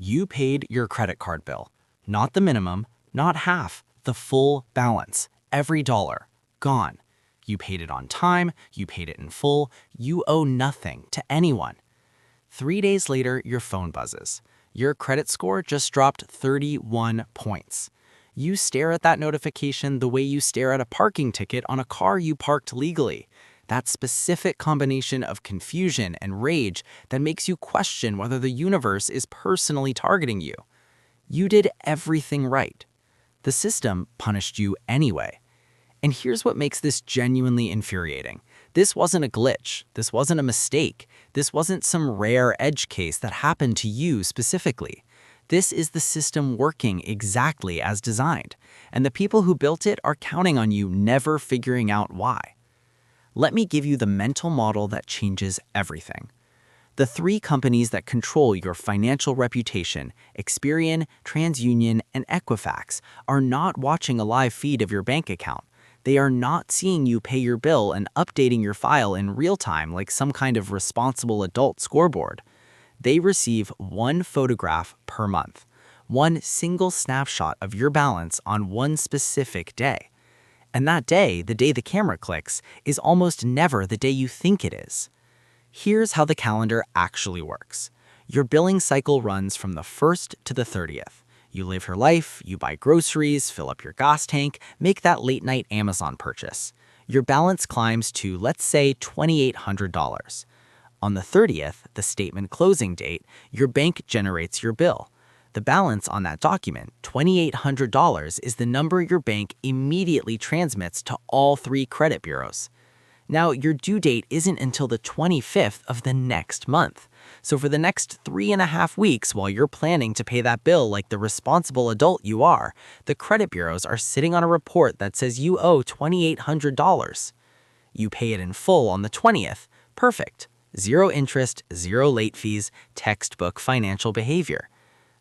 You paid your credit card bill. Not the minimum, not half, the full balance. Every dollar. Gone. You paid it on time, you paid it in full, you owe nothing to anyone. 3 days later, your phone buzzes. Your credit score just dropped 31 points. You stare at that notification the way you stare at a parking ticket on a car you parked legally. That specific combination of confusion and rage that makes you question whether the universe is personally targeting you. You did everything right. The system punished you anyway. And here's what makes this genuinely infuriating. This wasn't a glitch. This wasn't a mistake. This wasn't some rare edge case that happened to you specifically. This is the system working exactly as designed, and the people who built it are counting on you never figuring out why. Let me give you the mental model that changes everything. The 3 companies that control your financial reputation, Experian, TransUnion, and Equifax, are not watching a live feed of your bank account. They are not seeing you pay your bill and updating your file in real time like some kind of responsible adult scoreboard. They receive one photograph per month, one single snapshot of your balance on one specific day. And that day, the day the camera clicks, is almost never the day you think it is. Here's how the calendar actually works. Your billing cycle runs from the 1st to the 30th. You live your life, you buy groceries, fill up your gas tank, make that late-night Amazon purchase. Your balance climbs to, let's say, $2,800. On the 30th, the statement closing date, your bank generates your bill. The balance on that document, $2,800, is the number your bank immediately transmits to all 3 credit bureaus. Now, your due date isn't until the 25th of the next month. So for the next 3.5 weeks, while you're planning to pay that bill like the responsible adult you are, the credit bureaus are sitting on a report that says you owe $2,800. You pay it in full on the 20th. Perfect. 0 interest, 0 late fees, textbook financial behavior.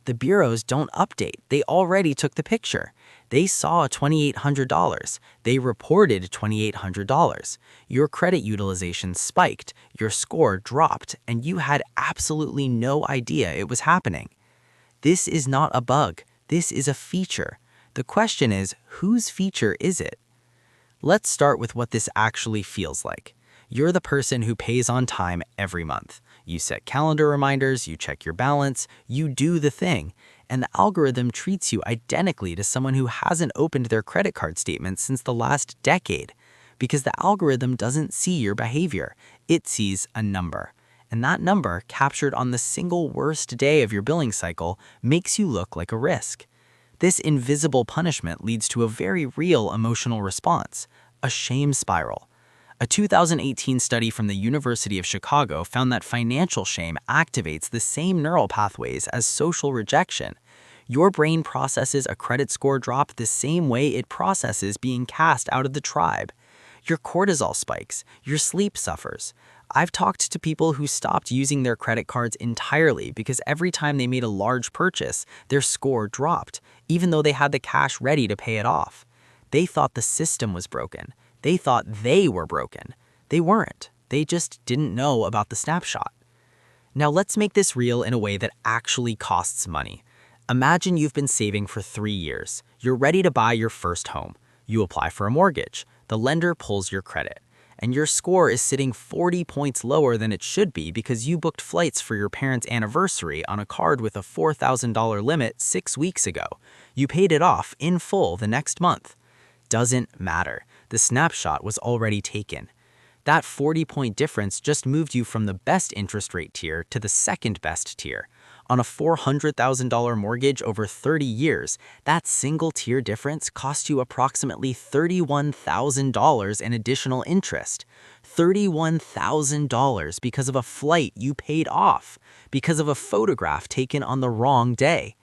The bureaus don't update. They already took the picture. They saw $2,800. They reported $2,800. Your credit utilization spiked, your score dropped, and you had absolutely no idea it was happening. This is not a bug. This is a feature. The question is, whose feature is it? Let's start with what this actually feels like. You're the person who pays on time every month. You set calendar reminders, you check your balance, you do the thing, and the algorithm treats you identically to someone who hasn't opened their credit card statement since the last decade. Because the algorithm doesn't see your behavior, it sees a number. And that number, captured on the single worst day of your billing cycle, makes you look like a risk. This invisible punishment leads to a very real emotional response, a shame spiral. A 2018 study from the University of Chicago found that financial shame activates the same neural pathways as social rejection. Your brain processes a credit score drop the same way it processes being cast out of the tribe. Your cortisol spikes, your sleep suffers. I've talked to people who stopped using their credit cards entirely because every time they made a large purchase, their score dropped, even though they had the cash ready to pay it off. They thought the system was broken. They thought they were broken. They weren't. They just didn't know about the snapshot. Now let's make this real in a way that actually costs money. Imagine you've been saving for 3 years. You're ready to buy your first home. You apply for a mortgage. The lender pulls your credit. And your score is sitting 40 points lower than it should be because you booked flights for your parents' anniversary on a card with a $4,000 limit 6 weeks ago. You paid it off in full the next month. Doesn't matter. The snapshot was already taken. That 40-point difference just moved you from the best interest rate tier to the second best tier. On a $400,000 mortgage over 30 years, that single tier difference cost you approximately $31,000 in additional interest. $31,000 because of a flight you paid off, because of a photograph taken on the wrong day.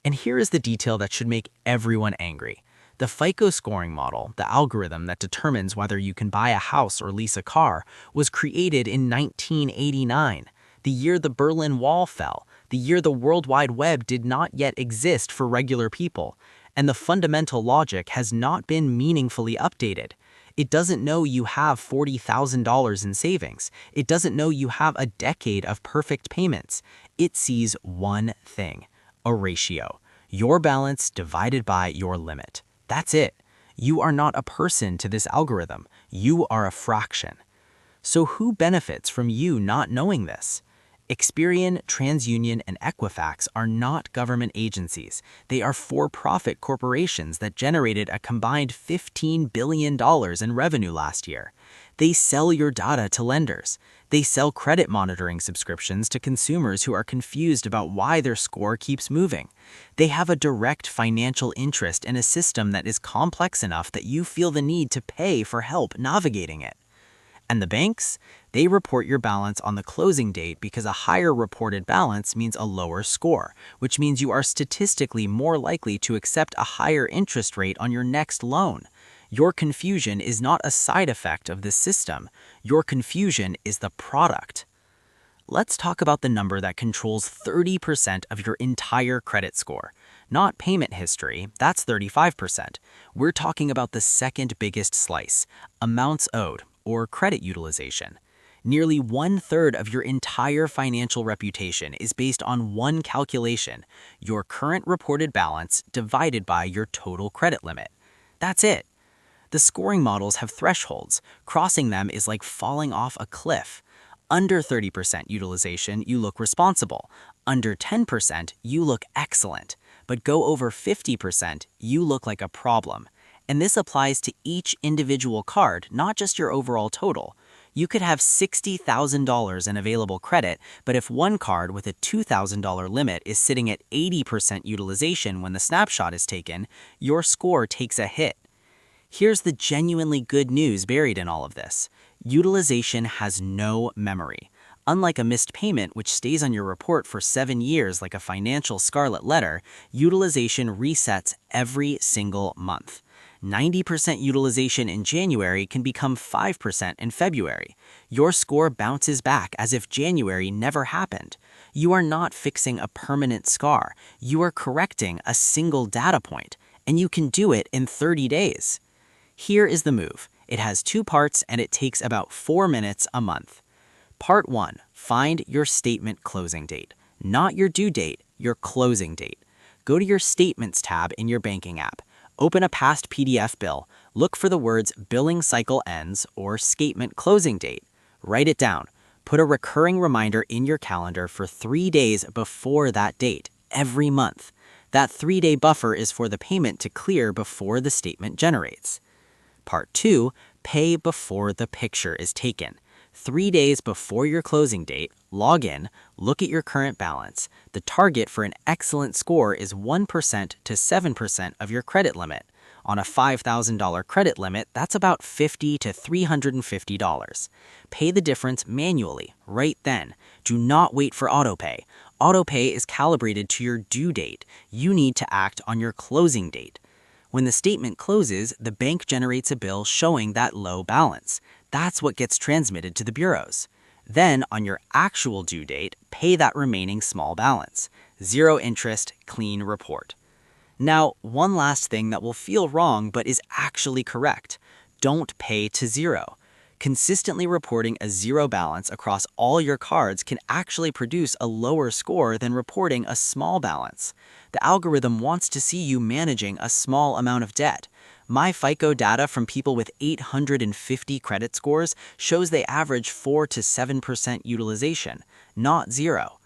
And here is the detail that should make everyone angry. The FICO scoring model, the algorithm that determines whether you can buy a house or lease a car, was created in 1989, the year the Berlin Wall fell, the year the World Wide Web did not yet exist for regular people, and the fundamental logic has not been meaningfully updated. It doesn't know you have $40,000 in savings. It doesn't know you have a decade of perfect payments. It sees one thing, a ratio, your balance divided by your limit. That's it. You are not a person to this algorithm. You are a fraction. So who benefits from you not knowing this? Experian, TransUnion, and Equifax are not government agencies. They are for-profit corporations that generated a combined $15 billion in revenue last year. They sell your data to lenders. They sell credit monitoring subscriptions to consumers who are confused about why their score keeps moving. They have a direct financial interest in a system that is complex enough that you feel the need to pay for help navigating it. And the banks? They report your balance on the closing date because a higher reported balance means a lower score, which means you are statistically more likely to accept a higher interest rate on your next loan. Your confusion is not a side effect of this system. Your confusion is the product. Let's talk about the number that controls 30% of your entire credit score. Not payment history, that's 35%. We're talking about the second biggest slice, amounts owed, or credit utilization. Nearly 1/3 of your entire financial reputation is based on one calculation, your current reported balance divided by your total credit limit. That's it. The scoring models have thresholds. Crossing them is like falling off a cliff. Under 30% utilization, you look responsible. Under 10%, you look excellent. But go over 50%, you look like a problem. And this applies to each individual card, not just your overall total. You could have $60,000 in available credit, but if one card with a $2,000 limit is sitting at 80% utilization when the snapshot is taken, your score takes a hit. Here's the genuinely good news buried in all of this. Utilization has no memory. Unlike a missed payment, which stays on your report for 7 years like a financial scarlet letter, utilization resets every single month. 90% utilization in January can become 5% in February. Your score bounces back as if January never happened. You are not fixing a permanent scar. You are correcting a single data point, and you can do it in 30 days. Here is the move. It has 2 parts and it takes about 4 minutes a month. Part 1, find your statement closing date. Not your due date, your closing date. Go to your Statements tab in your banking app. Open a past PDF bill. Look for the words Billing Cycle Ends or Statement Closing Date. Write it down. Put a recurring reminder in your calendar for 3 days before that date, every month. That 3-day buffer is for the payment to clear before the statement generates. Part 2, pay before the picture is taken. 3 days before your closing date, log in, look at your current balance. The target for an excellent score is 1% to 7% of your credit limit. On a $5,000 credit limit, that's about $50 to $350. Pay the difference manually, right then. Do not wait for autopay. Autopay is calibrated to your due date. You need to act on your closing date. When the statement closes, the bank generates a bill showing that low balance. That's what gets transmitted to the bureaus. Then, on your actual due date, pay that remaining small balance. 0 interest, clean report. Now, one last thing that will feel wrong but is actually correct. Don't pay to zero. Consistently reporting a 0 balance across all your cards can actually produce a lower score than reporting a small balance. The algorithm wants to see you managing a small amount of debt. My FICO data from people with 850 credit scores shows they average 4 to 7% utilization, not 0.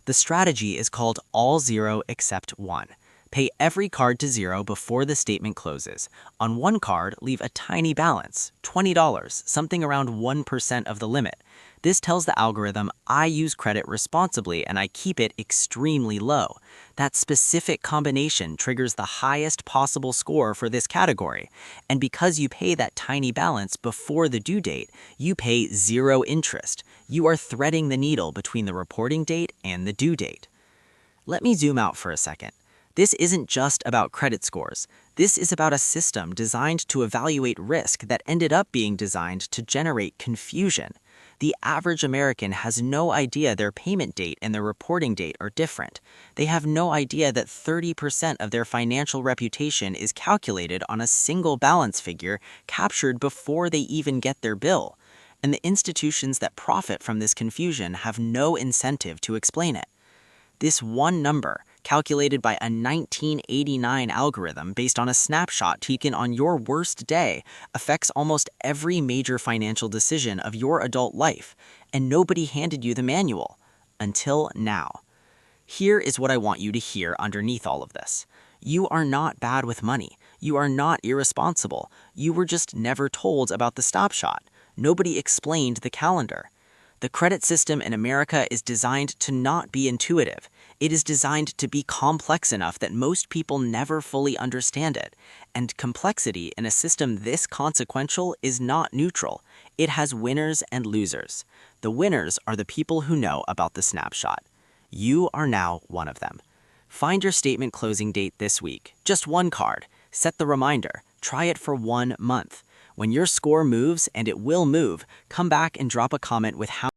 The strategy is called all 0 except 1. Pay every card to 0 before the statement closes. On one card, leave a tiny balance, $20, something around 1% of the limit. This tells the algorithm, I use credit responsibly and I keep it extremely low. That specific combination triggers the highest possible score for this category. And because you pay that tiny balance before the due date, you pay 0 interest. You are threading the needle between the reporting date and the due date. Let me zoom out for a second. This isn't just about credit scores. This is about a system designed to evaluate risk that ended up being designed to generate confusion. The average American has no idea their payment date and their reporting date are different. They have no idea that 30% of their financial reputation is calculated on a single balance figure captured before they even get their bill. And the institutions that profit from this confusion have no incentive to explain it. This one number, calculated by a 1989 algorithm based on a snapshot taken on your worst day, affects almost every major financial decision of your adult life, and nobody handed you the manual. Until now. Here is what I want you to hear underneath all of this. You are not bad with money. You are not irresponsible. You were just never told about the snapshot. Nobody explained the calendar. The credit system in America is designed to not be intuitive. It is designed to be complex enough that most people never fully understand it. And complexity in a system this consequential is not neutral. It has winners and losers. The winners are the people who know about the snapshot. You are now one of them. Find your statement closing date this week. Just one card. Set the reminder. Try it for 1 month. When your score moves, and it will move, come back and drop a comment with how